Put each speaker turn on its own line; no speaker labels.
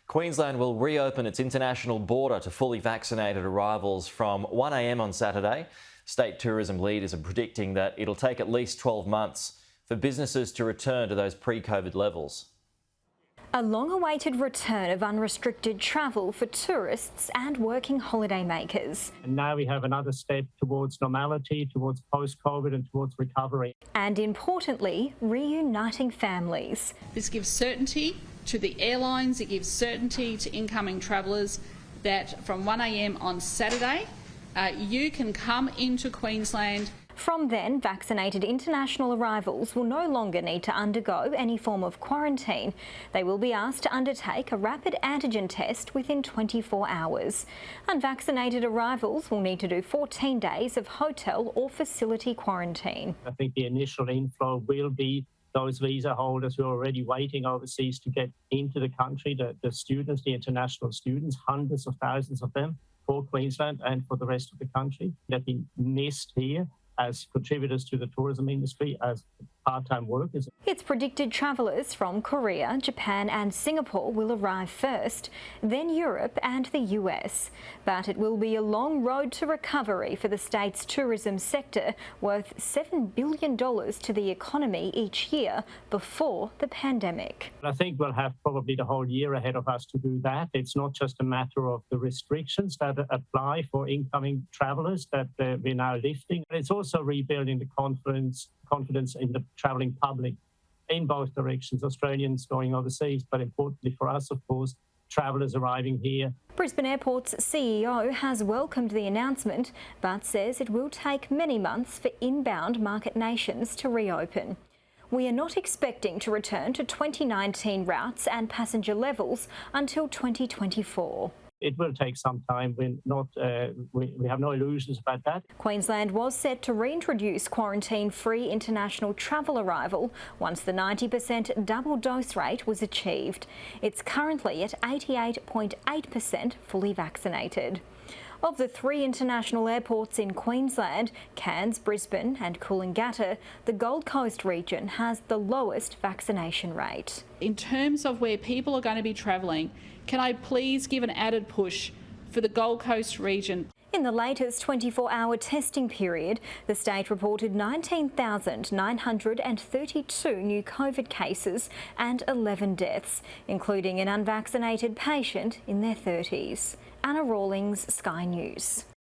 Queensland will reopen its international border to fully vaccinated arrivals from 1 a.m. on Saturday. State tourism leaders are predicting that it'll take at least 12 months for businesses to return to those pre-COVID levels.
A long-awaited return of unrestricted travel for tourists and working holidaymakers.
And now we have another step towards normality, towards post-COVID and towards recovery.
And importantly, reuniting families.
This gives certainty to the airlines, it gives certainty to incoming travellers that from 1 a.m. on Saturday, you can come into Queensland.
From then, vaccinated international arrivals will no longer need to undergo any form of quarantine. They will be asked to undertake a rapid antigen test within 24 hours. Unvaccinated arrivals will need to do 14 days of hotel or facility quarantine.
I think the initial inflow will be those visa holders who are already waiting overseas to get into the country, the students, the international students, hundreds of thousands of them for Queensland and for the rest of the country that have been missed here as contributors to the tourism industry, as part-time workers.
It's predicted travellers from Korea, Japan and Singapore will arrive first, then Europe and the US. But it will be a long road to recovery for the state's tourism sector, worth $7 billion to the economy each year before the pandemic.
I think we'll have probably the whole year ahead of us to do that. It's not just a matter of the restrictions that apply for incoming travellers that we're now lifting. It's also rebuilding the confidence in the travelling public in both directions, Australians going overseas, but importantly for us, of course, travellers arriving here.
Brisbane Airport's CEO has welcomed the announcement, but says it will take many months for inbound market nations to reopen. We are not expecting to return to 2019 routes and passenger levels until 2024.
It will take some time. We have no illusions about that.
Queensland was set to reintroduce quarantine-free international travel arrival once the 90% double dose rate was achieved. It's currently at 88.8% fully vaccinated. Of the 3 international airports in Queensland, Cairns, Brisbane and Coolangatta, the Gold Coast region has the lowest vaccination rate.
In terms of where people are going to be travelling, can I please give an added push for the Gold Coast region?
In the latest 24-hour testing period, the state reported 19,932 new COVID cases and 11 deaths, including an unvaccinated patient in their 30s. Anna Rawlings, Sky News.